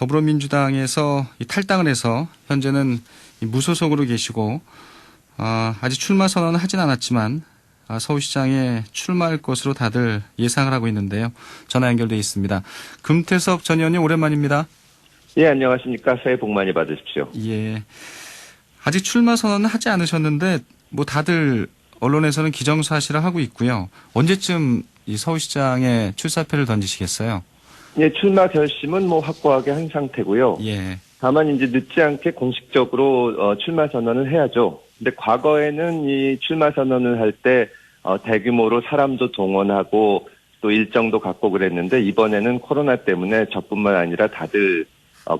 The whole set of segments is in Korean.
더불어민주당에서 탈당을 해서 현재는 무소속으로 계시고 아직 출마 선언은 하진 않았지만 서울시장에 출마할 것으로 다들 예상을 하고 있는데요. 전화 연결돼 있습니다. 금태섭 전 의원님 오랜만입니다. 예, 안녕하십니까. 새해 복 많이 받으십시오. 예. 아직 출마 선언은 하지 않으셨는데 뭐 다들 언론에서는 기정사실을 하고 있고요. 언제쯤 이 서울시장에 출사표를 던지시겠어요? 예, 출마 결심은 뭐 확고하게 한 상태고요. 예. 다만 이제 늦지 않게 공식적으로 출마 선언을 해야죠. 근데 과거에는 이 출마 선언을 할 때 대규모로 사람도 동원하고 또 일정도 갖고 그랬는데 이번에는 코로나 때문에 저뿐만 아니라 다들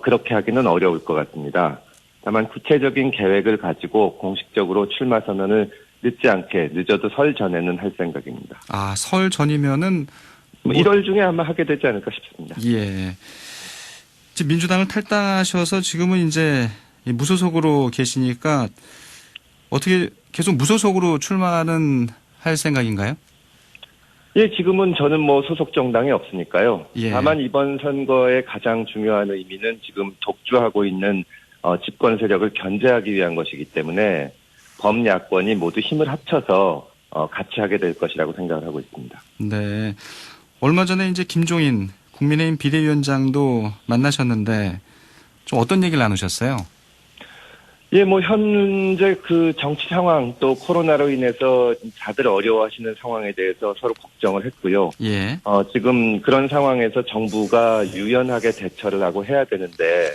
그렇게 하기는 어려울 것 같습니다. 다만 구체적인 계획을 가지고 공식적으로 출마 선언을 늦지 않게 늦어도 설 전에는 할 생각입니다. 설 전이면은 1월 중에 아마 하게 되지 않을까 싶습니다. 예. 지금 민주당을 탈당하셔서 지금은 이제 무소속으로 계시니까 어떻게 계속 무소속으로 출마는 할 생각인가요? 예, 지금은 저는 뭐 소속 정당이 없으니까요. 예. 다만 이번 선거의 가장 중요한 의미는 지금 독주하고 있는 집권 세력을 견제하기 위한 것이기 때문에 범야권이 모두 힘을 합쳐서 같이 하게 될 것이라고 생각을 하고 있습니다. 네. 얼마 전에 이제 김종인 국민의힘 비대위원장도 만나셨는데 좀 어떤 얘기를 나누셨어요? 예, 뭐 현재 그 정치 상황 또 코로나로 인해서 다들 어려워하시는 상황에 대해서 서로 걱정을 했고요. 예. 지금 그런 상황에서 정부가 유연하게 대처를 하고 해야 되는데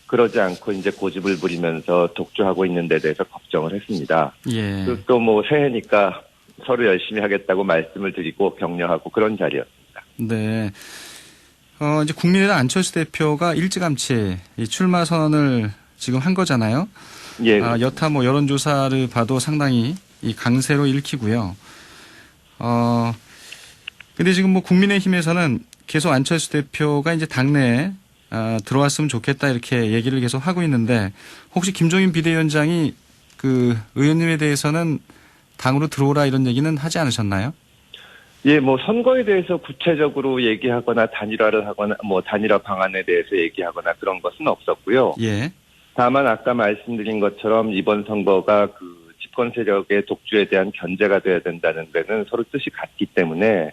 그러지 않고 이제 고집을 부리면서 독주하고 있는 데 대해서 걱정을 했습니다. 예. 또 뭐 새해니까 서로 열심히 하겠다고 말씀을 드리고 격려하고 그런 자리였습니다. 네. 이제 국민의당 안철수 대표가 일찌감치 이 출마 선언을 지금 한 거잖아요. 예. 여타 뭐 여론조사를 봐도 상당히 이 강세로 읽히고요. 근데 지금 뭐 국민의힘에서는 계속 안철수 대표가 이제 당내에 들어왔으면 좋겠다 이렇게 얘기를 계속 하고 있는데 혹시 김종인 비대위원장이 그 의원님에 대해서는 당으로 들어오라 이런 얘기는 하지 않으셨나요? 예, 뭐 선거에 대해서 구체적으로 얘기하거나 단일화를 하거나 뭐 단일화 방안에 대해서 얘기하거나 그런 것은 없었고요. 예. 다만 아까 말씀드린 것처럼 이번 선거가 그 집권 세력의 독주에 대한 견제가 돼야 된다는 데는 서로 뜻이 같기 때문에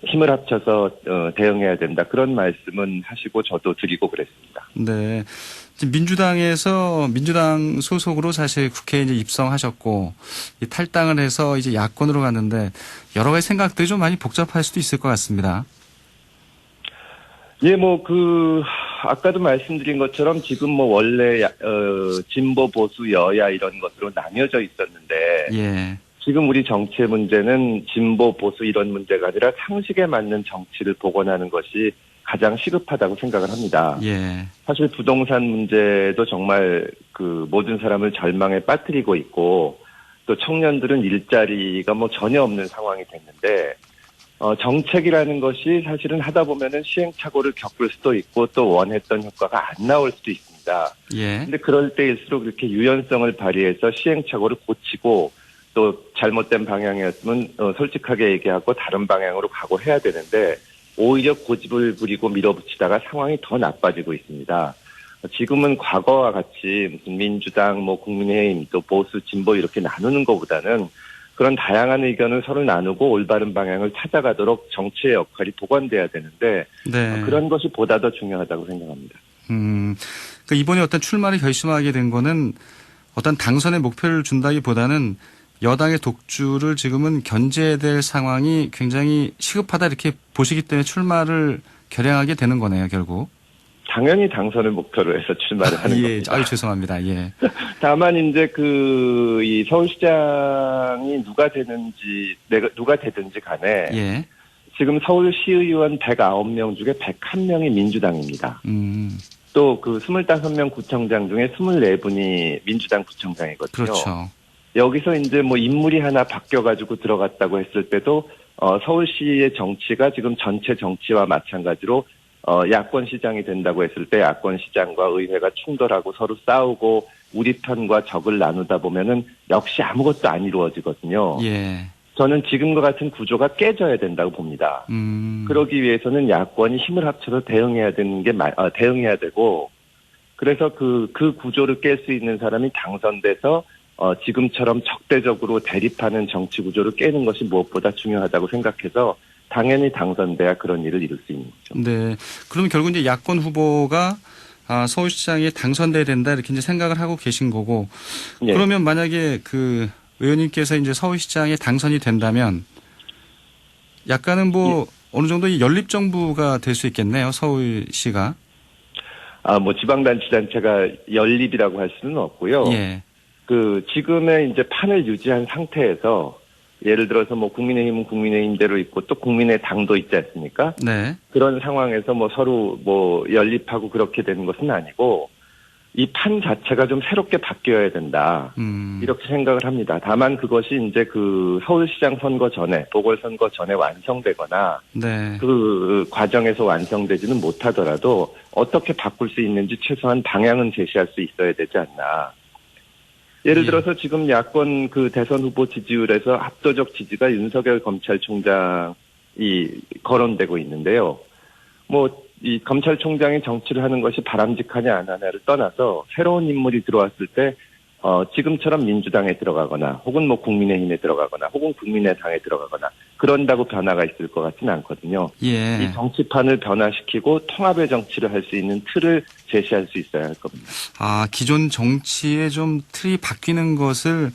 힘을 합쳐서 대응해야 된다. 그런 말씀은 하시고 저도 드리고 그랬습니다. 네. 지금 민주당 소속으로 사실 국회에 이제 입성하셨고 탈당을 해서 이제 야권으로 갔는데 여러 가지 생각들이 좀 많이 복잡할 수도 있을 것 같습니다. 예, 뭐 아까도 말씀드린 것처럼 지금 뭐 원래 진보 보수 여야 이런 것으로 나뉘어져 있었는데 예. 지금 우리 정치의 문제는 진보 보수 이런 문제가 아니라 상식에 맞는 정치를 복원하는 것이 가장 시급하다고 생각을 합니다. 예. 사실 부동산 문제도 정말 그 모든 사람을 절망에 빠뜨리고 있고 또 청년들은 일자리가 뭐 전혀 없는 상황이 됐는데 정책이라는 것이 사실은 하다 보면은 시행착오를 겪을 수도 있고 또 원했던 효과가 안 나올 수도 있습니다. 예. 근데 그럴 때일수록 이렇게 유연성을 발휘해서 시행착오를 고치고 또 잘못된 방향이었으면 솔직하게 얘기하고 다른 방향으로 가고 해야 되는데 오히려 고집을 부리고 밀어붙이다가 상황이 더 나빠지고 있습니다. 지금은 과거와 같이 무슨 민주당, 뭐 국민의힘, 또 보수, 진보 이렇게 나누는 것보다는 그런 다양한 의견을 서로 나누고 올바른 방향을 찾아가도록 정치의 역할이 복원돼야 되는데 네. 그런 것이 보다 더 중요하다고 생각합니다. 그러니까 이번에 어떤 출마를 결심하게 된 거는 어떤 당선의 목표를 준다기보다는 여당의 독주를 지금은 견제해야 될 상황이 굉장히 시급하다 이렇게 보시기 때문에 출마를 결행하게 되는 거네요, 결국. 당연히 당선을 목표로 해서 출마를 하는 겁니다. 죄송합니다. 예. 다만 이제 이 서울시장이 누가 되든지 간에 예. 지금 서울시의원 109명 중에 101명이 민주당입니다. 또 그 25명 구청장 중에 24분이 민주당 구청장이거든요. 그렇죠. 여기서 이제 뭐 인물이 하나 바뀌어가지고 들어갔다고 했을 때도 서울시의 정치가 지금 전체 정치와 마찬가지로 야권 시장이 된다고 했을 때 야권 시장과 의회가 충돌하고 서로 싸우고 우리 편과 적을 나누다 보면은 역시 아무것도 안 이루어지거든요. 예. 저는 지금과 같은 구조가 깨져야 된다고 봅니다. 그러기 위해서는 야권이 힘을 합쳐서 대응해야 대응해야 되고, 그래서 그 구조를 깰 수 있는 사람이 당선돼서 지금처럼 적대적으로 대립하는 정치 구조를 깨는 것이 무엇보다 중요하다고 생각해서 당연히 당선돼야 그런 일을 이룰 수 있는 거죠. 네. 그러면 결국 이제 야권 후보가 서울시장에 당선돼야 된다 이렇게 이제 생각을 하고 계신 거고, 예. 그러면 만약에 그 의원님께서 이제 서울시장에 당선이 된다면 약간은 뭐 어느 정도 이 연립정부가 될 수 있겠네요, 서울시가. 뭐 지방자치단체가 연립이라고 할 수는 없고요. 예. 그 지금의 이제 판을 유지한 상태에서 예를 들어서 뭐 국민의힘은 국민의힘대로 있고 또 국민의당도 있지 않습니까? 네. 그런 상황에서 뭐 서로 뭐 연립하고 그렇게 되는 것은 아니고 이 판 자체가 좀 새롭게 바뀌어야 된다. 이렇게 생각을 합니다. 다만 그것이 이제 그 서울시장 선거 전에, 보궐선거 전에 완성되거나 네. 그 과정에서 완성되지는 못하더라도 어떻게 바꿀 수 있는지 최소한 방향은 제시할 수 있어야 되지 않나. 예를 예. 들어서 지금 야권 그 대선 후보 지지율에서 압도적 지지가 윤석열 검찰총장이 거론되고 있는데요. 뭐 이 검찰총장이 정치를 하는 것이 바람직하냐 안 하냐를 떠나서 새로운 인물이 들어왔을 때 지금처럼 민주당에 들어가거나 혹은 뭐 국민의힘에 들어가거나 혹은 국민의당에 들어가거나 그런다고 변화가 있을 것 같지는 않거든요. 예. 이 정치판을 변화시키고 통합의 정치를 할 수 있는 틀을 제시할 수 있어야 할 겁니다. 기존 정치의 좀 틀이 바뀌는 것을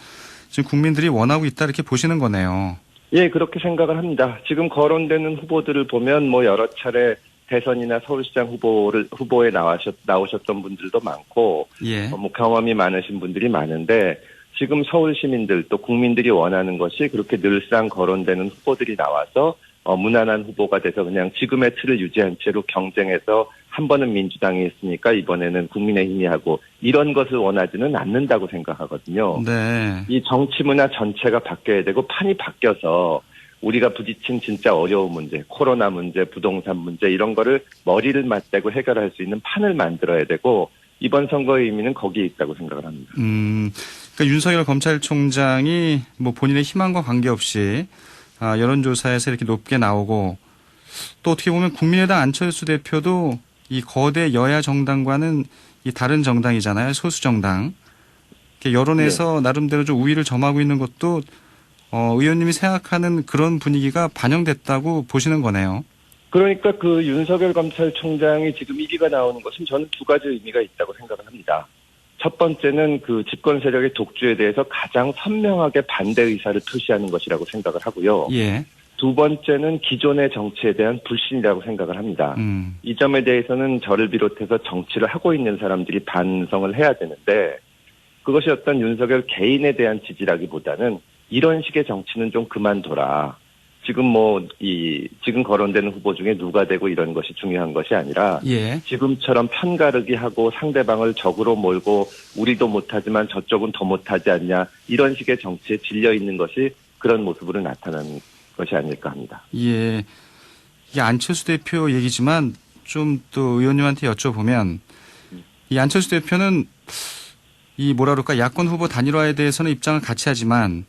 지금 국민들이 원하고 있다 이렇게 보시는 거네요. 예, 그렇게 생각을 합니다. 지금 거론되는 후보들을 보면 뭐 여러 차례 대선이나 서울시장 후보에 나오셨던 분들도 많고, 예. 뭐 경험이 많으신 분들이 많은데, 지금 서울 시민들 또 국민들이 원하는 것이 그렇게 늘상 거론되는 후보들이 나와서 무난한 후보가 돼서 그냥 지금의 틀을 유지한 채로 경쟁해서 한 번은 민주당이 했으니까 이번에는 국민의힘이 하고 이런 것을 원하지는 않는다고 생각하거든요. 네. 이 정치 문화 전체가 바뀌어야 되고 판이 바뀌어서 우리가 부딪힌 진짜 어려운 문제, 코로나 문제, 부동산 문제 이런 거를 머리를 맞대고 해결할 수 있는 판을 만들어야 되고 이번 선거의 의미는 거기에 있다고 생각을 합니다. 그러니까 윤석열 검찰총장이 뭐 본인의 희망과 관계없이 여론조사에서 이렇게 높게 나오고 또 어떻게 보면 국민의당 안철수 대표도 이 거대 여야 정당과는 이 다른 정당이잖아요. 소수 정당. 여론에서 나름대로 좀 우위를 점하고 있는 것도 의원님이 생각하는 그런 분위기가 반영됐다고 보시는 거네요. 그러니까 그 윤석열 검찰총장이 지금 1위가 나오는 것은 저는 두 가지 의미가 있다고 생각을 합니다. 첫 번째는 그 집권 세력의 독주에 대해서 가장 선명하게 반대 의사를 표시하는 것이라고 생각을 하고요. 예. 두 번째는 기존의 정치에 대한 불신이라고 생각을 합니다. 이 점에 대해서는 저를 비롯해서 정치를 하고 있는 사람들이 반성을 해야 되는데 그것이 어떤 윤석열 개인에 대한 지지라기보다는 이런 식의 정치는 좀 그만둬라. 지금 지금 거론되는 후보 중에 누가 되고 이런 것이 중요한 것이 아니라 예. 지금처럼 편가르기 하고 상대방을 적으로 몰고 우리도 못하지만 저쪽은 더 못하지 않냐 이런 식의 정치에 질려 있는 것이 그런 모습으로 나타나는 것이 아닐까 합니다. 예. 이게 안철수 대표 얘기지만 좀 또 의원님한테 여쭤보면 이 안철수 대표는 이 뭐라 그럴까 야권 후보 단일화에 대해서는 입장을 같이 하지만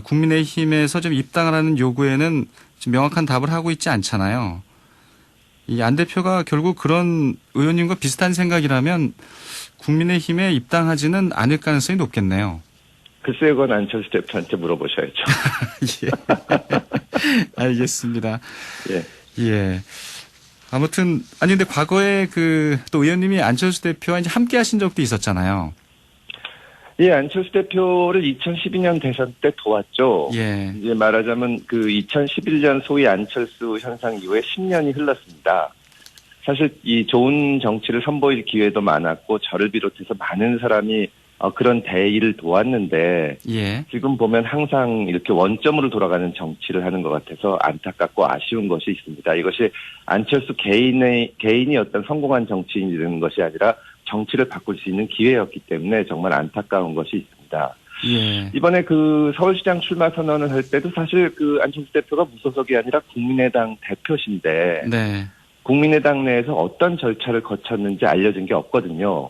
국민의힘에서 좀 입당을 하는 요구에는 좀 명확한 답을 하고 있지 않잖아요. 이 안 대표가 결국 그런 의원님과 비슷한 생각이라면 국민의힘에 입당하지는 않을 가능성이 높겠네요. 글쎄요, 그건 안철수 대표한테 물어보셔야죠. 예. 알겠습니다. 예. 예. 아무튼 근데 과거에 또 의원님이 안철수 대표와 이제 함께 하신 적도 있었잖아요. 예, 안철수 대표를 2012년 대선 때 도왔죠. 예. 이제 말하자면 그 2011년 소위 안철수 현상 이후에 10년이 흘렀습니다. 사실 이 좋은 정치를 선보일 기회도 많았고 저를 비롯해서 많은 사람이 그런 대의를 도왔는데 예. 지금 보면 항상 이렇게 원점으로 돌아가는 정치를 하는 것 같아서 안타깝고 아쉬운 것이 있습니다. 이것이 안철수 개인이 어떤 성공한 정치인이 되는 것이 아니라 정치를 바꿀 수 있는 기회였기 때문에 정말 안타까운 것이 있습니다. 예. 이번에 그 서울시장 출마 선언을 할 때도 사실 그 안철수 대표가 무소속이 아니라 국민의당 대표신데 네. 국민의당 내에서 어떤 절차를 거쳤는지 알려진 게 없거든요.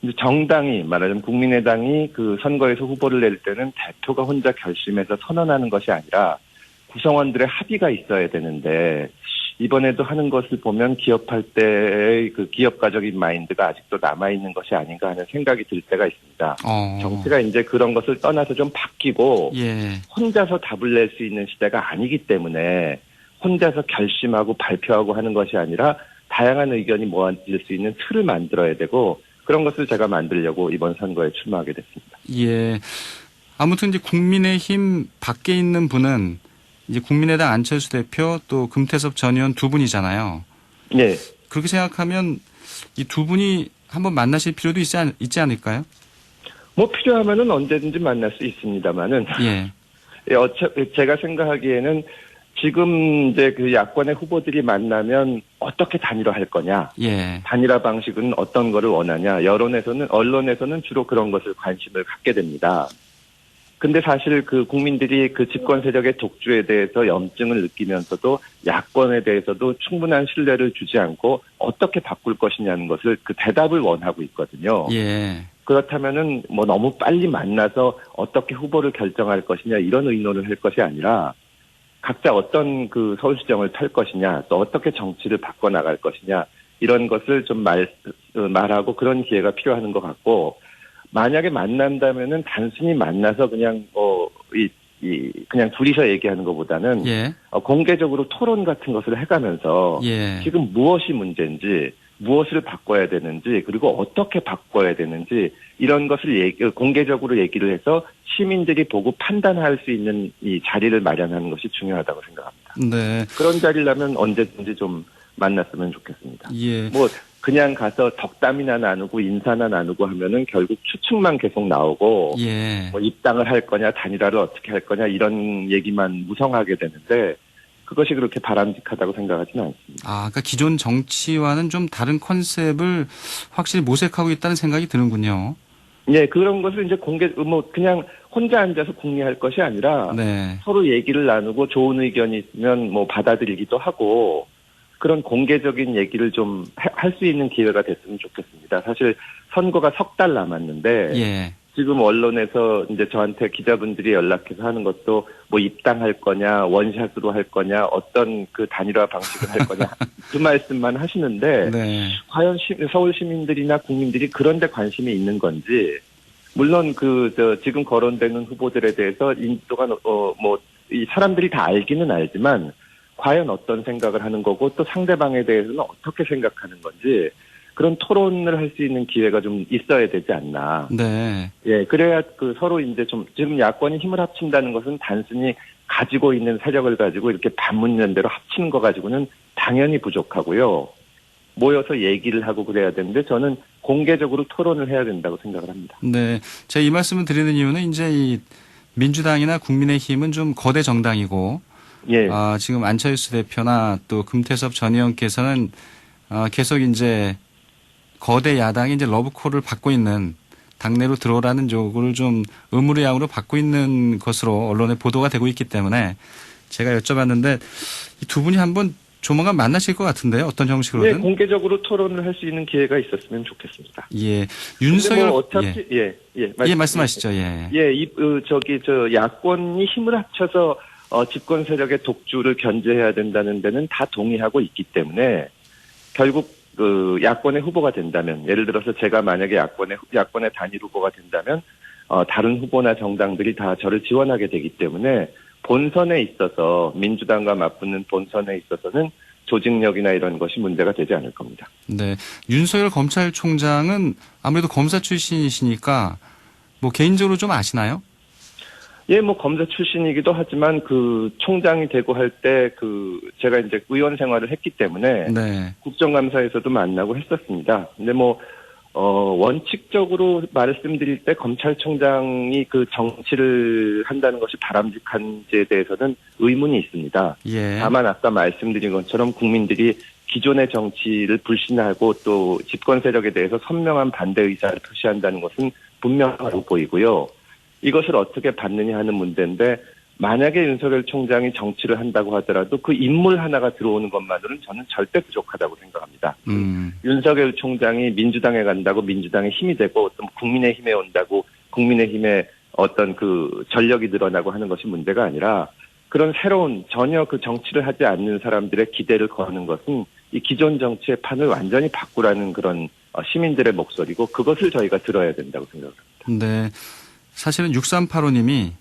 이제 정당이 말하자면 국민의당이 그 선거에서 후보를 낼 때는 대표가 혼자 결심해서 선언하는 것이 아니라 구성원들의 합의가 있어야 되는데 이번에도 하는 것을 보면 기업할 때의 그 기업가적인 마인드가 아직도 남아있는 것이 아닌가 하는 생각이 들 때가 있습니다. 정치가 이제 그런 것을 떠나서 좀 바뀌고 예. 혼자서 답을 낼 수 있는 시대가 아니기 때문에 혼자서 결심하고 발표하고 하는 것이 아니라 다양한 의견이 모아질 수 있는 틀을 만들어야 되고 그런 것을 제가 만들려고 이번 선거에 출마하게 됐습니다. 예. 아무튼 이제 국민의힘 밖에 있는 분은 이제 국민의당 안철수 대표 또 금태섭 전 의원 두 분이잖아요. 네. 그렇게 생각하면 이 두 분이 한번 만나실 필요도 있지 않을까요? 뭐 필요하면은 언제든지 만날 수 있습니다만은 예. 제가 생각하기에는 지금 이제 그 야권의 후보들이 만나면 어떻게 단일화할 거냐, 예. 단일화 방식은 어떤 거를 원하냐, 언론에서는 주로 그런 것을 관심을 갖게 됩니다. 근데 사실 그 국민들이 그 집권 세력의 독주에 대해서 염증을 느끼면서도 야권에 대해서도 충분한 신뢰를 주지 않고 어떻게 바꿀 것이냐는 것을 그 대답을 원하고 있거든요. 예. 그렇다면은 뭐 너무 빨리 만나서 어떻게 후보를 결정할 것이냐 이런 의논을 할 것이 아니라 각자 어떤 그 서울시정을 탈 것이냐 또 어떻게 정치를 바꿔나갈 것이냐 이런 것을 좀 말하고 그런 기회가 필요한 것 같고 만약에 만난다면은 단순히 만나서 그냥 그냥 둘이서 얘기하는 것보다는 예. 공개적으로 토론 같은 것을 해가면서 예. 지금 무엇이 문제인지 무엇을 바꿔야 되는지 그리고 어떻게 바꿔야 되는지 이런 것을 공개적으로 얘기를 해서 시민들이 보고 판단할 수 있는 이 자리를 마련하는 것이 중요하다고 생각합니다. 네. 그런 자리라면 언제든지 좀 만났으면 좋겠습니다. 예. 뭐 그냥 가서 덕담이나 나누고 인사나 나누고 하면은 결국 추측만 계속 나오고 예. 뭐 입당을 할 거냐 단일화를 어떻게 할 거냐 이런 얘기만 무성하게 되는데 그것이 그렇게 바람직하다고 생각하지는 않습니다. 그러니까 기존 정치와는 좀 다른 컨셉을 확실히 모색하고 있다는 생각이 드는군요. 예, 그런 것을 이제 그냥 혼자 앉아서 궁리할 것이 아니라 네. 서로 얘기를 나누고 좋은 의견이 있으면 뭐 받아들이기도 하고 그런 공개적인 얘기를 좀 할 수 있는 기회가 됐으면 좋겠습니다. 사실 선거가 석 달 남았는데 예. 지금 언론에서 이제 저한테 기자분들이 연락해서 하는 것도 뭐 입당할 거냐, 원샷으로 할 거냐, 어떤 그 단일화 방식을 할 거냐 그 말씀만 하시는데 네. 과연 서울 시민들이나 국민들이 그런 데 관심이 있는 건지 물론 지금 거론되는 후보들에 대해서 인지도가 이 사람들이 다 알기는 알지만 과연 어떤 생각을 하는 거고 또 상대방에 대해서는 어떻게 생각하는 건지 그런 토론을 할 수 있는 기회가 좀 있어야 되지 않나. 네. 예, 그래야 서로 이제 지금 야권이 힘을 합친다는 것은 단순히 가지고 있는 세력을 가지고 이렇게 반문연대로 합치는 거 가지고는 당연히 부족하고요. 모여서 얘기를 하고 그래야 되는데 저는 공개적으로 토론을 해야 된다고 생각을 합니다. 네. 제가 이 말씀을 드리는 이유는 이제 이 민주당이나 국민의힘은 좀 거대 정당이고 예. 지금 안철수 대표나 또 금태섭 전 의원께서는 계속 이제 거대 야당이 이제 러브콜을 받고 있는 당내로 들어오라는 요구를 좀 의무로 양으로 받고 있는 것으로 언론에 보도가 되고 있기 때문에 제가 여쭤봤는데 이 두 분이 한번 조만간 만나실 것 같은데요. 어떤 형식으로든. 네, 공개적으로 토론을 할 수 있는 기회가 있었으면 좋겠습니다. 예. 윤석열. 뭐 어차피 말씀하시죠. 예. 예, 야권이 힘을 합쳐서 집권 세력의 독주를 견제해야 된다는 데는 다 동의하고 있기 때문에 결국 야권의 후보가 된다면 예를 들어서 제가 만약에 야권의 단일 후보가 된다면 다른 후보나 정당들이 다 저를 지원하게 되기 때문에 본선에 있어서 민주당과 맞붙는 본선에 있어서는 조직력이나 이런 것이 문제가 되지 않을 겁니다. 네. 윤석열 검찰총장은 아무래도 검사 출신이시니까 뭐 개인적으로 좀 아시나요? 예, 뭐 검사 출신이기도 하지만 그 총장이 되고 할 때 제가 이제 의원 생활을 했기 때문에 네. 국정감사에서도 만나고 했었습니다. 근데 원칙적으로 말씀드릴 때 검찰총장이 그 정치를 한다는 것이 바람직한지에 대해서는 의문이 있습니다. 예. 다만 아까 말씀드린 것처럼 국민들이 기존의 정치를 불신하고 또 집권 세력에 대해서 선명한 반대 의사를 표시한다는 것은 분명하고 보이고요. 이것을 어떻게 받느냐 하는 문제인데 만약에 윤석열 총장이 정치를 한다고 하더라도 그 인물 하나가 들어오는 것만으로는 저는 절대 부족하다고 생각합니다. 윤석열 총장이 민주당에 간다고 민주당의 힘이 되고 어떤 국민의힘에 온다고 국민의힘의 어떤 그 전력이 늘어나고 하는 것이 문제가 아니라 그런 새로운 전혀 그 정치를 하지 않는 사람들의 기대를 거는 것은 이 기존 정치의 판을 완전히 바꾸라는 그런 시민들의 목소리고 그것을 저희가 들어야 된다고 생각합니다. 네. 사실은 6385님이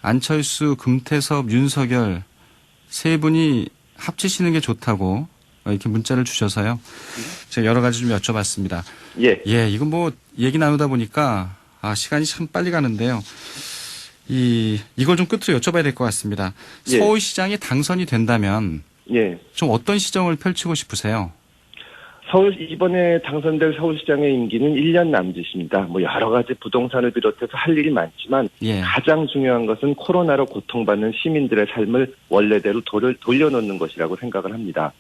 안철수, 금태섭, 윤석열 세 분이 합치시는 게 좋다고 이렇게 문자를 주셔서요. 제가 여러 가지 좀 여쭤봤습니다. 예. 이건 뭐 얘기 나누다 보니까 시간이 참 빨리 가는데요. 이걸 좀 끝으로 여쭤봐야 될 것 같습니다. 예. 서울시장이 당선이 된다면 예. 좀 어떤 시정을 펼치고 싶으세요? 이번에 당선될 서울시장의 임기는 1년 남짓입니다. 뭐 여러 가지 부동산을 비롯해서 할 일이 많지만 예. 가장 중요한 것은 코로나로 고통받는 시민들의 삶을 원래대로 돌려놓는 것이라고 생각을 합니다.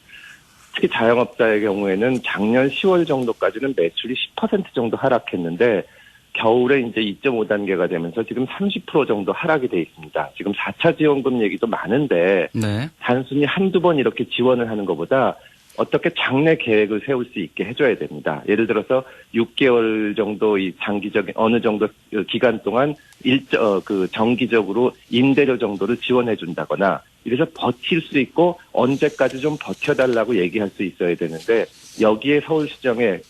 특히 자영업자의 경우에는 작년 10월 정도까지는 매출이 10% 정도 하락했는데 겨울에 이제 2.5단계가 되면서 지금 30% 정도 하락이 돼 있습니다. 지금 4차 지원금 얘기도 많은데 네. 단순히 한두 번 이렇게 지원을 하는 것보다 어떻게 장래 계획을 세울 수 있게 해줘야 됩니다. 예를 들어서 6개월 정도 이 장기적인 어느 정도 기간 동안 정기적으로 임대료 정도를 지원해 준다거나 이래서 버틸 수 있고 언제까지 좀 버텨달라고 얘기할 수 있어야 되는데 여기에 서울시정의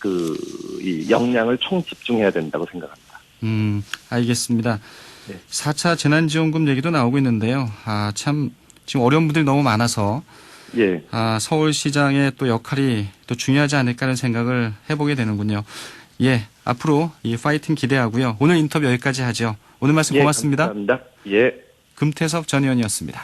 이 역량을 총 집중해야 된다고 생각합니다. 알겠습니다. 네. 4차 재난지원금 얘기도 나오고 있는데요. 참 지금 어려운 분들이 너무 많아서 예. 서울시장의 또 역할이 또 중요하지 않을까 하는 생각을 해보게 되는군요. 예, 앞으로 이 파이팅 기대하고요. 오늘 인터뷰 여기까지 하죠. 오늘 말씀 예, 고맙습니다. 감사합니다. 예. 금태섭 전 의원이었습니다.